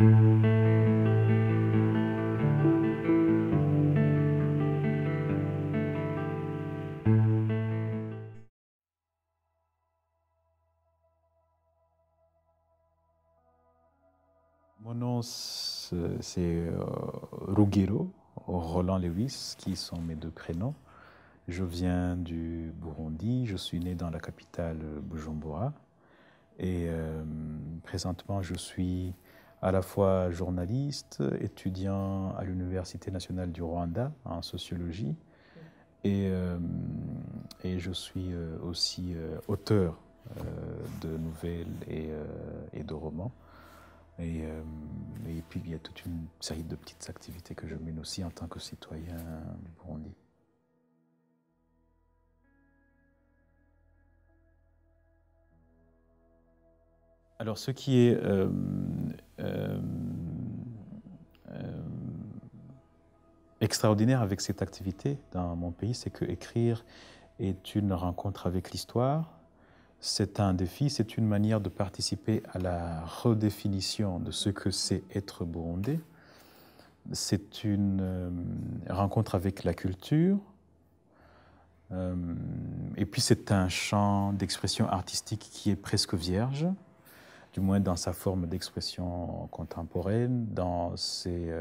Mon nom, c'est Ruggiero, Roland Lewis, qui sont mes deux prénoms. Je viens du Burundi, je suis né dans la capitale Bujumbura. Et présentement, je suis à la fois journaliste, étudiant à l'Université nationale du Rwanda en sociologie, et, je suis aussi auteur de nouvelles et de romans. Et puis, il y a toute une série de petites activités que je mène aussi en tant que citoyen du Burundi. Alors, ce qui est extraordinaire avec cette activité dans mon pays, c'est que écrire est une rencontre avec l'histoire. C'est un défi, c'est une manière de participer à la redéfinition de ce que c'est être burundais. C'est une rencontre avec la culture. Et puis c'est un champ d'expression artistique qui est presque vierge, du moins dans sa forme d'expression contemporaine, dans ses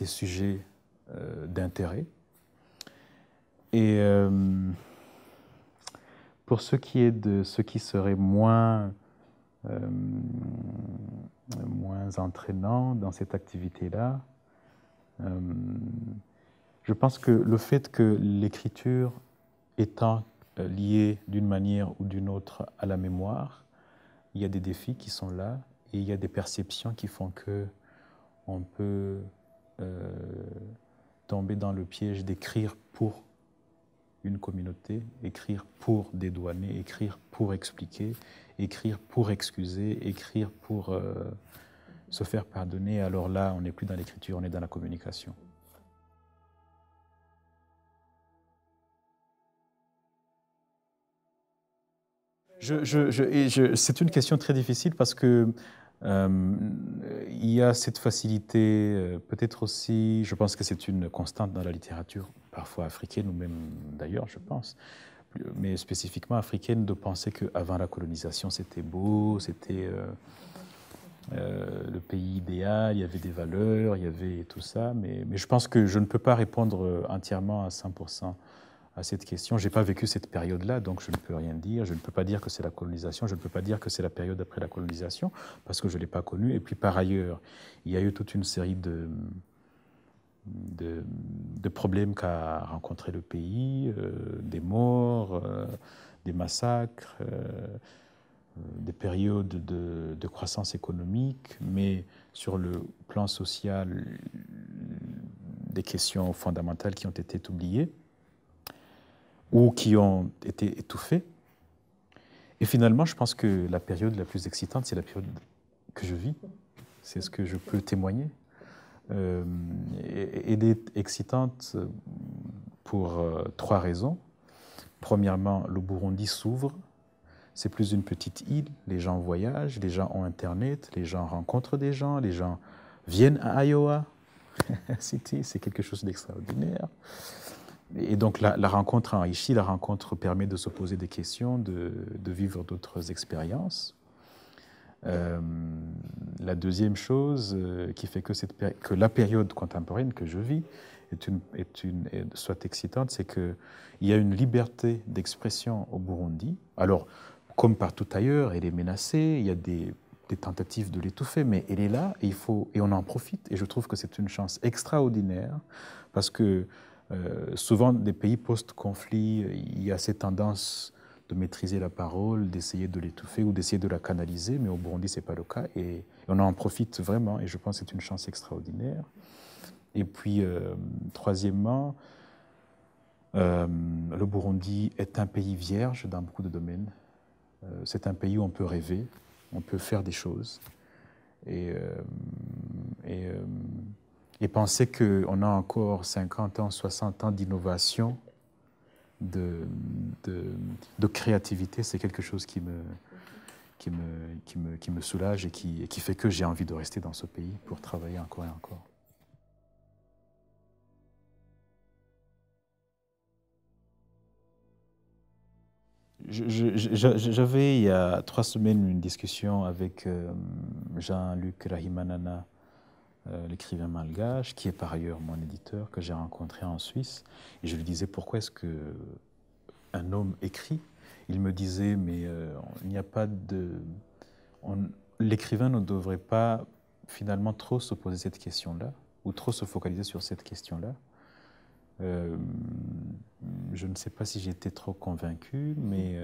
sujets d'intérêt. Et pour ce qui est de ce qui serait moins entraînant dans cette activité-là, je pense que le fait que l'écriture étant liée d'une manière ou d'une autre à la mémoire, il y a des défis qui sont là et il y a des perceptions qui font que on peut tomber dans le piège d'écrire pour une communauté, écrire pour dédouaner, écrire pour expliquer, écrire pour excuser, écrire pour se faire pardonner. Alors là, on n'est plus dans l'écriture, on est dans la communication. C'est une question très difficile parce que il y a cette facilité, peut-être aussi, je pense que c'est une constante dans la littérature, parfois africaine ou même d'ailleurs, je pense, mais spécifiquement africaine, de penser qu'avant la colonisation, c'était beau, c'était le pays idéal, il y avait des valeurs, il y avait tout ça, mais je pense que je ne peux pas répondre entièrement à 100% à cette question. Je n'ai pas vécu cette période-là, donc je ne peux rien dire. Je ne peux pas dire que c'est la colonisation, je ne peux pas dire que c'est la période après la colonisation, parce que je ne l'ai pas connue. Et puis par ailleurs, il y a eu toute une série de problèmes qu'a rencontré le pays, des morts, des massacres, des périodes de croissance économique, mais sur le plan social, des questions fondamentales qui ont été oubliées ou qui ont été étouffés. Et finalement, je pense que la période la plus excitante, c'est la période que je vis. C'est ce que je peux témoigner. Elle est excitante pour trois raisons. Premièrement, le Burundi s'ouvre. C'est plus une petite île. Les gens voyagent, les gens ont Internet, les gens rencontrent des gens, les gens viennent à Iowa City. C'est quelque chose d'extraordinaire. Et donc la rencontre enrichit, la rencontre permet de se poser des questions, de vivre d'autres expériences. La deuxième chose qui fait que la période contemporaine que je vis soit excitante, c'est qu'il y a une liberté d'expression au Burundi. Alors, comme partout ailleurs, elle est menacée, il y a des tentatives de l'étouffer, mais elle est là et on en profite. Et je trouve que c'est une chance extraordinaire parce que souvent, des pays post-conflit, il y a cette tendance de maîtriser la parole, d'essayer de l'étouffer ou d'essayer de la canaliser, mais au Burundi, ce n'est pas le cas. Et on en profite vraiment, et je pense que c'est une chance extraordinaire. Et puis, troisièmement, le Burundi est un pays vierge dans beaucoup de domaines. C'est un pays où on peut rêver, on peut faire des choses. Et penser qu'on a encore 50 ans, 60 ans d'innovation, de créativité, c'est quelque chose qui qui me soulage et qui fait que j'ai envie de rester dans ce pays pour travailler encore et encore. J'avais il y a 3 semaines une discussion avec Jean-Luc Rahimanana, l'écrivain malgache, qui est par ailleurs mon éditeur, que j'ai rencontré en Suisse. Et je lui disais pourquoi est-ce qu'un homme écrit. Il me disait mais il n'y a pas de... L'écrivain ne devrait pas finalement trop se poser cette question-là ou trop se focaliser sur cette question-là. Je ne sais pas si j'ai été trop convaincu, mais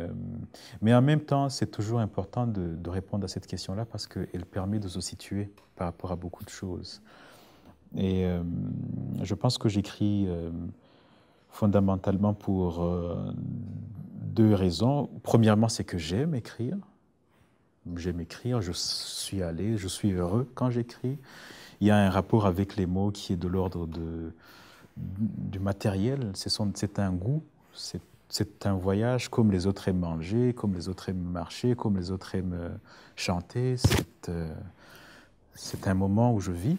en même temps, c'est toujours important de répondre à cette question-là parce qu'elle permet de se situer par rapport à beaucoup de choses. Et je pense que j'écris fondamentalement pour 2 raisons. Premièrement, c'est que j'aime écrire. J'aime écrire, je suis à l'aise, je suis heureux quand j'écris. Il y a un rapport avec les mots qui est de l'ordre du matériel, c'est un goût, c'est un voyage comme les autres aiment manger, comme les autres aiment marcher, comme les autres aiment chanter. C'est un moment où je vis.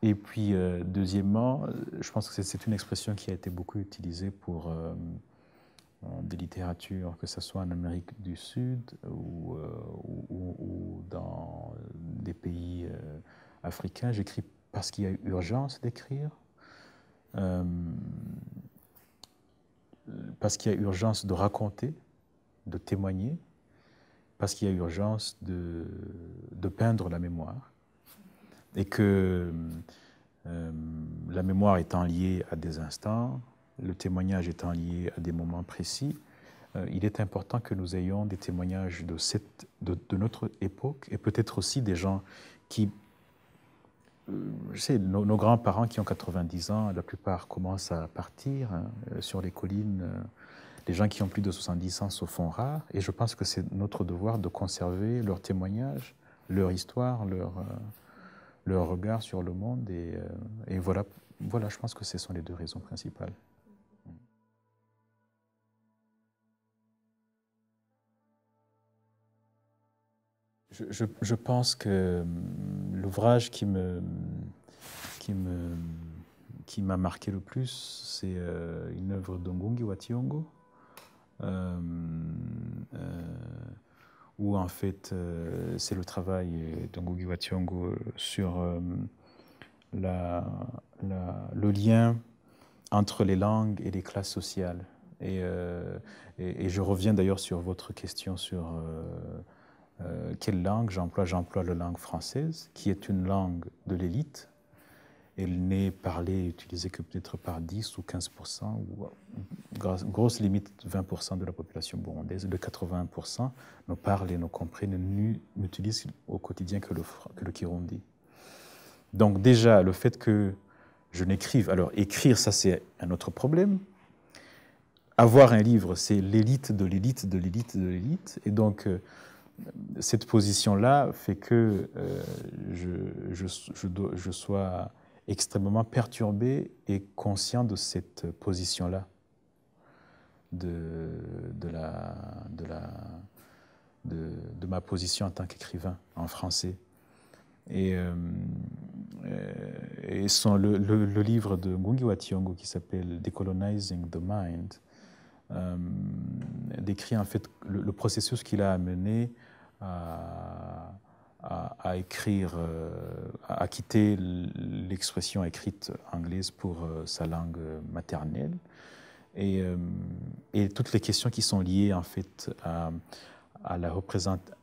Et puis, deuxièmement, je pense que c'est une expression qui a été beaucoup utilisée pour des littératures, que ce soit en Amérique du Sud ou dans des pays africains. J'écris parce qu'il y a urgence d'écrire. Parce qu'il y a urgence de raconter, de témoigner, parce qu'il y a urgence de peindre la mémoire, et que la mémoire étant liée à des instants, le témoignage étant lié à des moments précis, il est important que nous ayons des témoignages de notre époque, et peut-être aussi des gens qui... Je sais, nos grands-parents qui ont 90 ans, la plupart commencent à partir sur les collines. Les gens qui ont plus de 70 ans se font rares. Et je pense que c'est notre devoir de conserver leurs témoignages, leur histoire, leur regard sur le monde. Et voilà, je pense que ce sont les 2 raisons principales. Je pense que l'ouvrage qui m'a marqué le plus, c'est une œuvre de Ngugi wa Thiong'o, où en fait c'est le travail de Ngugi wa Thiong'o sur le lien entre les langues et les classes sociales. Et je reviens d'ailleurs sur votre question sur quelle langue j'emploie. J'emploie la langue française, qui est une langue de l'élite. Elle n'est parlée et utilisée que peut-être par 10 ou 15%, ou grosse limite 20% de la population burundaise. De 80% ne parlent et ne comprennent, n'utilisent au quotidien que le Kirundi. Donc déjà, le fait que je n'écrive... Alors écrire, ça c'est un autre problème. Avoir un livre, c'est l'élite de l'élite de l'élite de l'élite. Et donc... cette position-là fait que je sois extrêmement perturbé et conscient de cette position-là, de ma position en tant qu'écrivain en français. Et le livre de Ngugi wa Thiong'o qui s'appelle Decolonizing the Mind décrit en fait le processus qu'il a amené à écrire, à quitter l'expression écrite anglaise pour sa langue maternelle, et toutes les questions qui sont liées en fait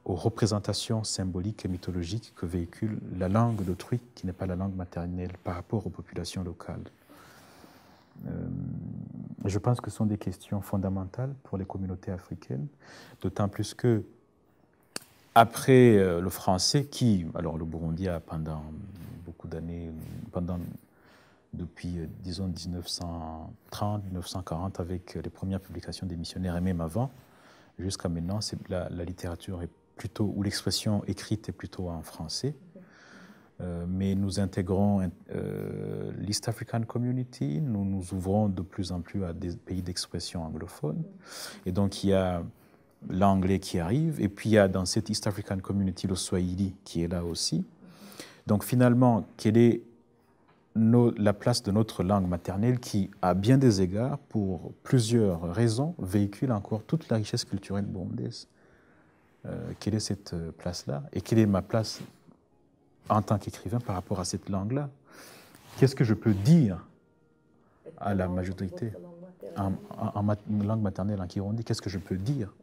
aux représentations symboliques et mythologiques que véhicule la langue d'autrui, qui n'est pas la langue maternelle, par rapport aux populations locales. Je pense que ce sont des questions fondamentales pour les communautés africaines, d'autant plus que après le français, alors le Burundi a pendant beaucoup d'années, depuis disons 1930, 1940, avec les premières publications des missionnaires et même avant, jusqu'à maintenant, la littérature est plutôt, ou l'expression écrite est plutôt en français. Mais nous intégrons l'East African Community, nous nous ouvrons de plus en plus à des pays d'expression anglophone. Et donc il y a l'anglais qui arrive, et puis il y a dans cette East African Community le Swahili qui est là aussi. Donc finalement, quelle est la place de notre langue maternelle qui, à bien des égards, pour plusieurs raisons, véhicule encore toute la richesse culturelle burundaise? Quelle est cette place-là? Et quelle est ma place en tant qu'écrivain par rapport à cette langue-là? Qu'est-ce que je peux dire à la majorité en langue maternelle, en Kirundi? Qu'est-ce que je peux dire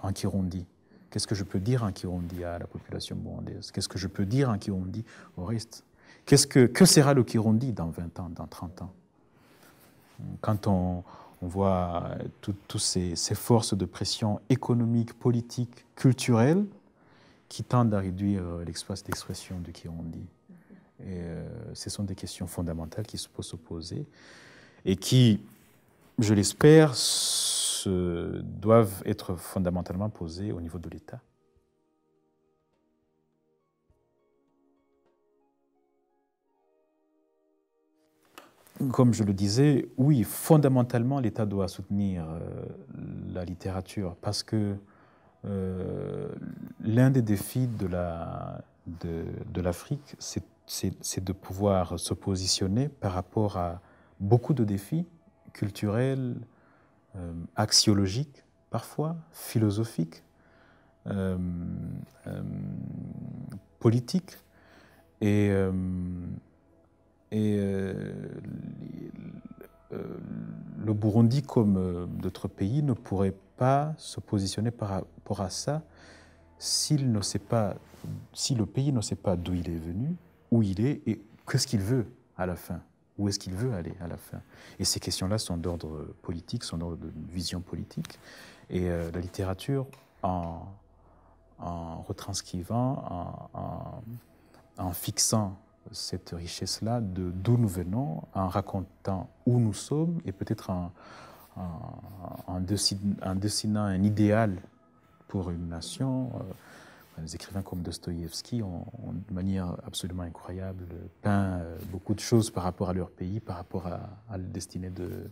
en Kirundi? Qu'est-ce que je peux dire en Kirundi à la population burundaise? Qu'est-ce que je peux dire en Kirundi au reste? Que sera le Kirundi dans 20 ans, dans 30 ans? Quand on voit toutes ces forces de pression économique, politique, culturelle qui tendent à réduire l'espace d'expression du Kirundi. Et ce sont des questions fondamentales qui peuvent se poser et qui, je l'espère, doivent être fondamentalement posées au niveau de l'État. Comme je le disais, oui, fondamentalement, l'État doit soutenir la littérature parce que l'un des défis de l'Afrique, c'est de pouvoir se positionner par rapport à beaucoup de défis culturels, axiologiques parfois, philosophiques, politiques. Et le Burundi, comme d'autres pays, ne pourrait pas se positionner par rapport à ça si le pays ne sait pas d'où il est venu, où il est et qu'est-ce qu'il veut à la fin, où est-ce qu'il veut aller à la fin. Et ces questions-là sont d'ordre politique, sont d'ordre de vision politique. Et la littérature, en retranscrivant, en fixant cette richesse-là d'où nous venons, en racontant où nous sommes et peut-être en dessinant un idéal pour une nation. Les écrivains comme Dostoïevski ont de manière absolument incroyable peint beaucoup de choses par rapport à leur pays, par rapport à la destinée de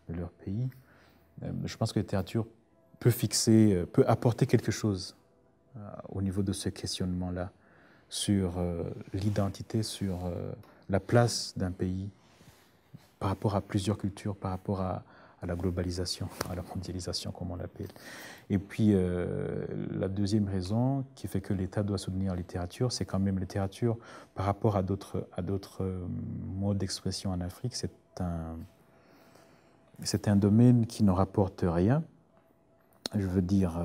leur pays. Je pense que la littérature peut apporter quelque chose au niveau de ce questionnement-là sur l'identité, sur la place d'un pays par rapport à plusieurs cultures, par rapport à la globalisation, à la mondialisation, comme on l'appelle. Et puis, la deuxième raison qui fait que l'État doit soutenir la littérature, c'est quand même la littérature par rapport à d'autres modes d'expression en Afrique. C'est un domaine qui ne rapporte rien. Je veux dire,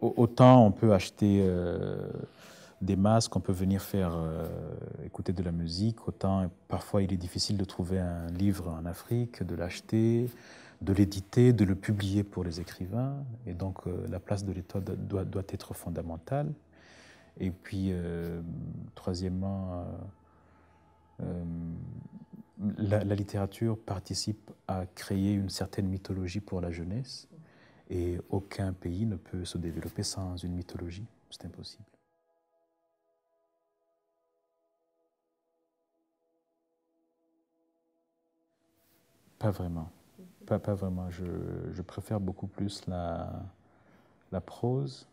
autant on peut acheter des masques, on peut venir faire écouter de la musique, autant parfois il est difficile de trouver un livre en Afrique, de l'acheter, de l'éditer, de le publier pour les écrivains. Et donc la place de l'État doit être fondamentale. Et puis, troisièmement, la littérature participe à créer une certaine mythologie pour la jeunesse. Et aucun pays ne peut se développer sans une mythologie. C'est impossible. Pas vraiment. Pas vraiment. Je préfère beaucoup plus la prose.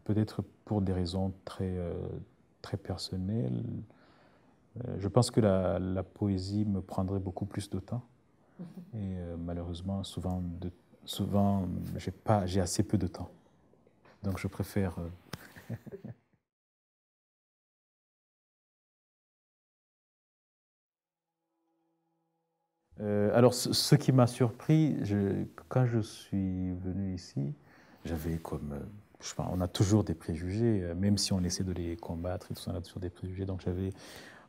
Peut-être pour des raisons très personnelles. Je pense que la poésie me prendrait beaucoup plus de temps. Et malheureusement, souvent j'ai assez peu de temps. Donc je préfère... alors, ce qui m'a surpris, quand je suis venu ici, j'avais comme... je sais pas, on a toujours des préjugés, même si on essaie de les combattre et tout ça, on a toujours des préjugés. Donc j'avais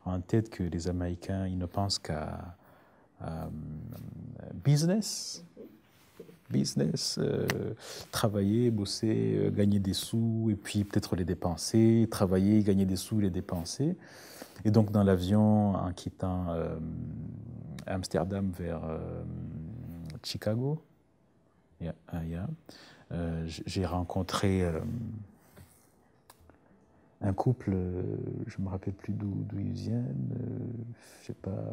en tête que les Jamaïcains, ils ne pensent qu'à business, travailler, bosser, gagner des sous, et puis peut-être les dépenser, travailler, gagner des sous, les dépenser. Et donc dans l'avion, en quittant Amsterdam vers Chicago, j'ai rencontré un couple, je ne me rappelle plus d'où ils viennent, je sais pas,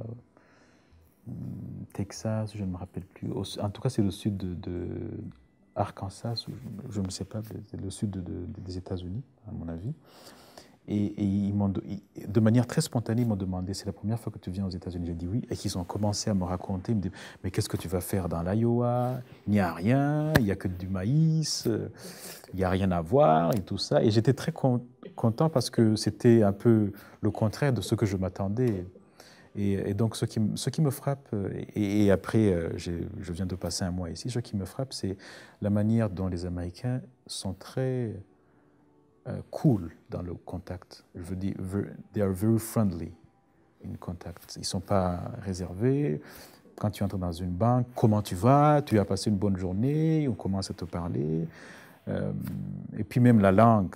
Texas, je ne me rappelle plus. En tout cas, c'est le sud de Arkansas, ou je ne sais pas, c'est le sud des États-Unis, à mon avis. Et de manière très spontanée, ils m'ont demandé, c'est la première fois que tu viens aux États-Unis? J'ai dit oui. Et qu'ils ont commencé à me raconter, ils me disent, mais qu'est-ce que tu vas faire dans l'Iowa? Il n'y a rien, il n'y a que du maïs, il n'y a rien à voir et tout ça. Et j'étais très content parce que c'était un peu le contraire de ce que je m'attendais. Et donc, ce qui me frappe, et après, je viens de passer un mois ici, ce qui me frappe, c'est la manière dont les Américains sont très cool dans le contact. Je veux dire, they are very friendly in contact. Ils ne sont pas réservés. Quand tu entres dans une banque, comment tu vas? Tu as passé une bonne journée? On commence à te parler. Et puis même la langue,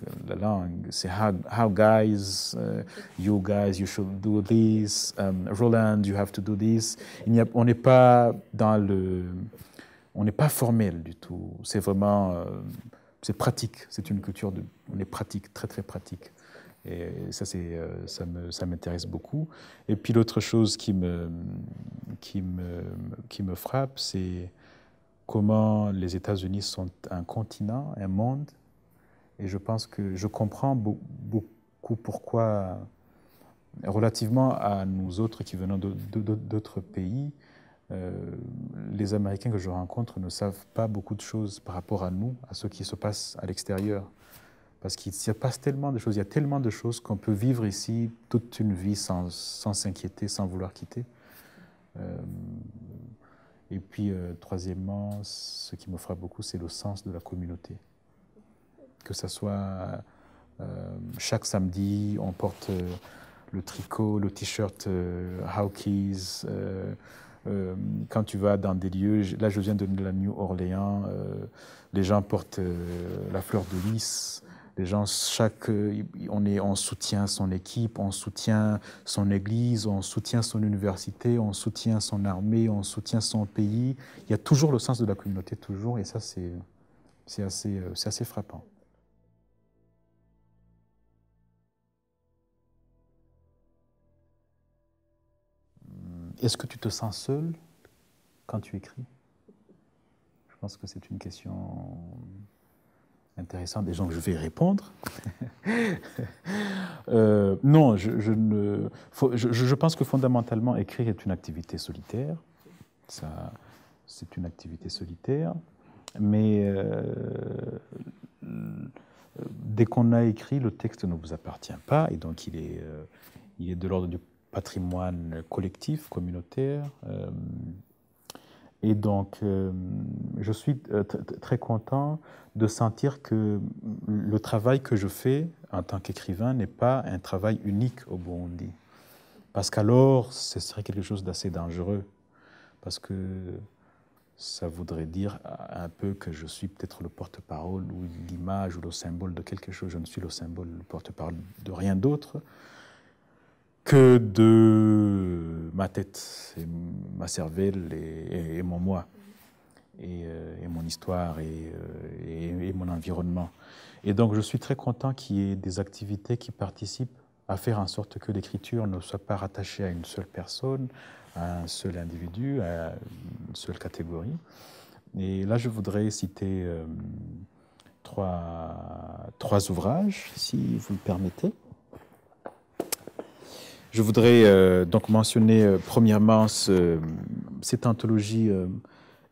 c'est how guys, you guys, you should do this. Roland, you have to do this. On n'est pas on n'est pas formel du tout. C'est vraiment, c'est pratique. C'est une culture on est pratique, très très pratique. Et ça, ça m'intéresse beaucoup. Et puis l'autre chose qui me frappe, c'est comment les États-Unis sont un continent, un monde. Et je pense que je comprends beaucoup pourquoi, relativement à nous autres qui venons d'autres pays, les Américains que je rencontre ne savent pas beaucoup de choses par rapport à nous, à ce qui se passe à l'extérieur. Parce qu'il se passe tellement de choses, il y a tellement de choses qu'on peut vivre ici toute une vie sans s'inquiéter, sans vouloir quitter. Et puis, troisièmement, ce qui me frappe beaucoup, c'est le sens de la communauté. Que ce soit chaque samedi, on porte le tricot, le t-shirt Hawkeys. Quand tu vas dans des lieux, là je viens de la New Orleans, les gens portent la fleur de lys. Les gens, on soutient son équipe, on soutient son église, on soutient son université, on soutient son armée, on soutient son pays. Il y a toujours le sens de la communauté, toujours, et ça, c'est assez frappant. Est-ce que tu te sens seul quand tu écris? Je pense que c'est une question intéressante, des gens que je vais répondre. Non, je pense que fondamentalement, écrire est une activité solitaire. C'est une activité solitaire. Mais dès qu'on a écrit, le texte ne vous appartient pas. Et donc, il est de l'ordre du patrimoine collectif, communautaire. Et donc, je suis très content de sentir que le travail que je fais en tant qu'écrivain n'est pas un travail unique au Burundi. Parce qu'alors, ce serait quelque chose d'assez dangereux. Parce que ça voudrait dire un peu que je suis peut-être le porte-parole ou l'image ou le symbole de quelque chose. Je ne suis le symbole, le porte-parole de rien d'autre que de ma tête, et ma cervelle et mon moi, et mon histoire et mon environnement. Et donc je suis très content qu'il y ait des activités qui participent à faire en sorte que l'écriture ne soit pas rattachée à une seule personne, à un seul individu, à une seule catégorie. Et là, je voudrais citer trois ouvrages, si vous le permettez. Je voudrais donc mentionner premièrement cette anthologie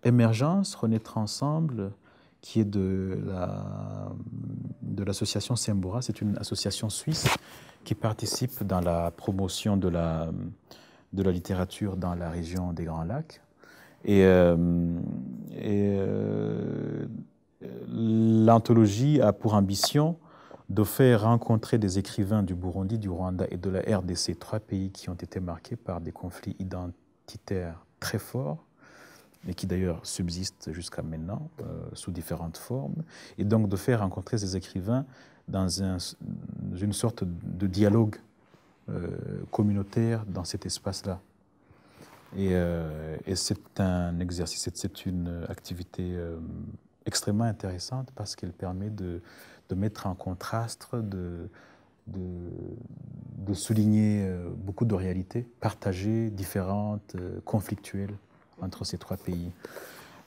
Émergence, renaître ensemble, qui est de l'association Sembora. C'est une association suisse qui participe dans la promotion de la littérature dans la région des Grands Lacs. Et l'anthologie a pour ambition de faire rencontrer des écrivains du Burundi, du Rwanda et de la RDC, trois pays qui ont été marqués par des conflits identitaires très forts et qui d'ailleurs subsistent jusqu'à maintenant sous différentes formes, et donc de faire rencontrer ces écrivains dans une sorte de dialogue communautaire dans cet espace-là. Et c'est un exercice, c'est une activité extrêmement intéressante parce qu'elle permet de mettre en contraste, de souligner beaucoup de réalités partagées, différentes, conflictuelles entre ces trois pays.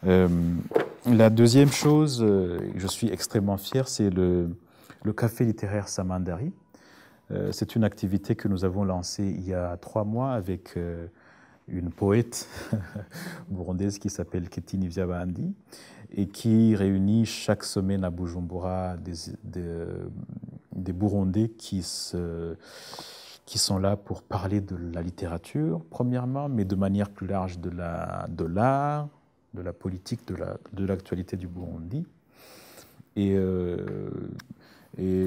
La deuxième chose, je suis extrêmement fier, c'est le café littéraire Samandari. C'est une activité que nous avons lancée il y a 3 mois avec une poète burundaise qui s'appelle Ketini Vyabandi et qui réunit chaque semaine à Bujumbura des Burundais qui sont là pour parler de la littérature, premièrement, mais de manière plus large de l'art, de la politique, de l'actualité du Burundi. Et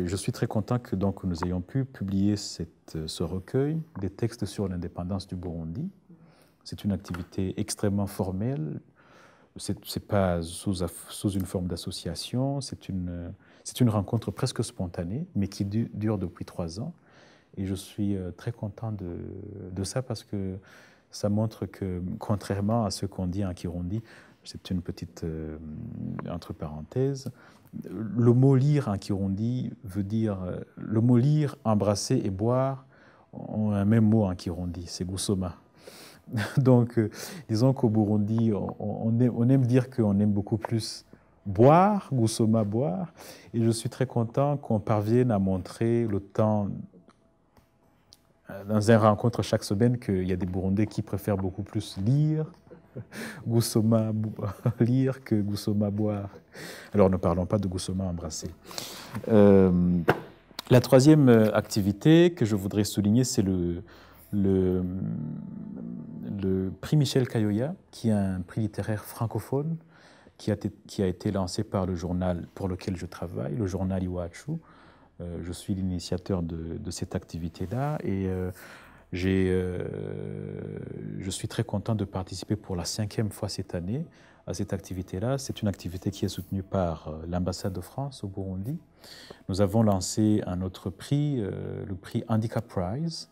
je suis très content que donc, nous ayons pu publier ce recueil des textes sur l'indépendance du Burundi. C'est une activité extrêmement formelle. Ce n'est pas sous une forme d'association. C'est une rencontre presque spontanée, mais qui dure depuis 3 ans. Et je suis très content de ça parce que ça montre que, contrairement à ce qu'on dit en Kirundi, c'est une petite entre parenthèses, le mot lire en Kirundi veut dire, le mot lire, embrasser et boire ont un même mot en Kirundi, c'est gusoma. Donc, disons qu'au Burundi, on aime dire qu'on aime beaucoup plus boire, gusoma, boire, et je suis très content qu'on parvienne à montrer le temps dans une rencontre chaque semaine qu'il y a des Burundais qui préfèrent beaucoup plus lire, gusoma lire que gusoma boire. Alors ne parlons pas de gusoma embrasser. La troisième activité que je voudrais souligner, c'est le prix Michel Kayoya, qui est un prix littéraire francophone qui a été lancé par le journal pour lequel je travaille, le journal Iwachu. Je suis l'initiateur de cette activité-là et je suis très content de participer pour la 5e fois cette année à cette activité-là. C'est une activité qui est soutenue par l'ambassade de France au Burundi. Nous avons lancé un autre prix, le prix Handicap Prize,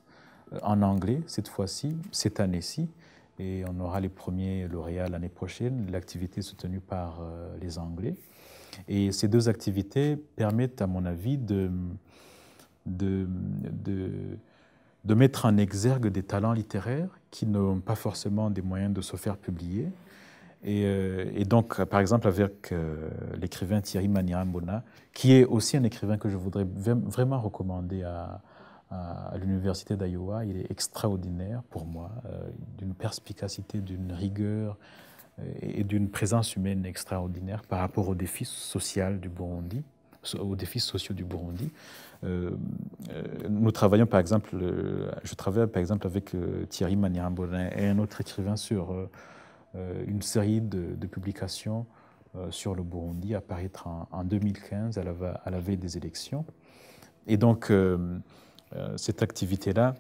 en anglais cette fois-ci, cette année-ci. Et on aura les premiers lauréats l'année prochaine. L'activité est soutenue par les Anglais. Et ces 2 activités permettent, à mon avis, de mettre en exergue des talents littéraires qui n'ont pas forcément des moyens de se faire publier. Et donc, par exemple, avec l'écrivain Thierry Manirambona, qui est aussi un écrivain que je voudrais vraiment recommander à l'université d'Iowa. Il est extraordinaire pour moi, d'une perspicacité, d'une rigueur et d'une présence humaine extraordinaire par rapport aux défis sociaux du Burundi. Nous travaillons par exemple, je travaille par exemple avec Thierry Manirambona et un autre écrivain sur une série de publications sur le Burundi à paraître en 2015 à la veille des élections. Et donc cette activité-là,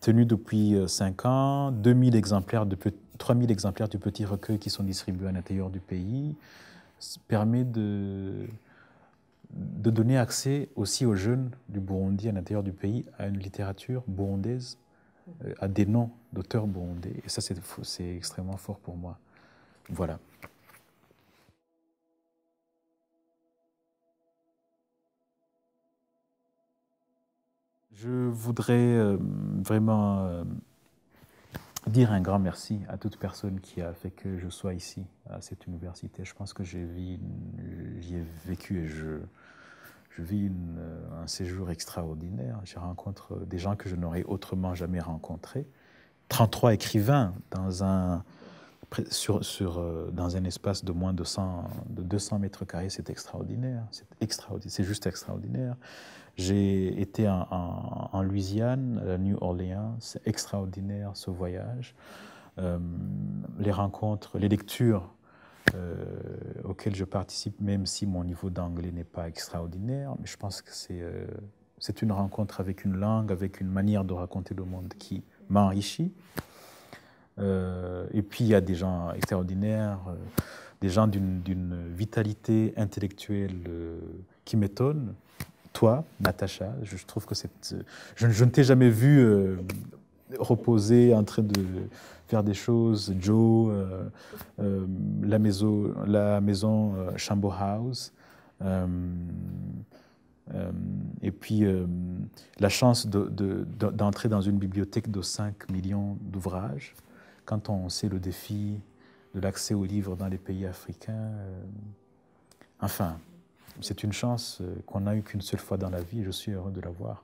tenue depuis 5 ans, 3000 exemplaires du petit recueil qui sont distribués à l'intérieur du pays, permet de donner accès aussi aux jeunes du Burundi à l'intérieur du pays à une littérature burundaise, à des noms d'auteurs burundais. Et ça, c'est extrêmement fort pour moi. Voilà. Je voudrais vraiment dire un grand merci à toute personne qui a fait que je sois ici, à cette université. Je pense que j'y ai vécu et je vis un séjour extraordinaire. Je rencontre des gens que je n'aurais autrement jamais rencontrés. 33 écrivains dans un espace de moins de 200 mètres carrés, c'est extraordinaire. C'est juste extraordinaire. J'ai été en Louisiane, à New Orleans. C'est extraordinaire ce voyage. Les rencontres, les lectures auxquelles je participe, même si mon niveau d'anglais n'est pas extraordinaire, mais je pense que c'est une rencontre avec une langue, avec une manière de raconter le monde qui m'enrichit. Et puis il y a des gens extraordinaires, des gens d'une vitalité intellectuelle qui m'étonne. Toi, Natacha, je trouve que je ne t'ai jamais vu reposer, en train de faire des choses. Joe, la maison Chambo House, et puis la chance d'entrer dans une bibliothèque de 5 millions d'ouvrages. quand on sait le défi de l'accès aux livres dans les pays africains, enfin, c'est une chance qu'on n'a eu qu'une seule fois dans la vie, et je suis heureux de l'avoir.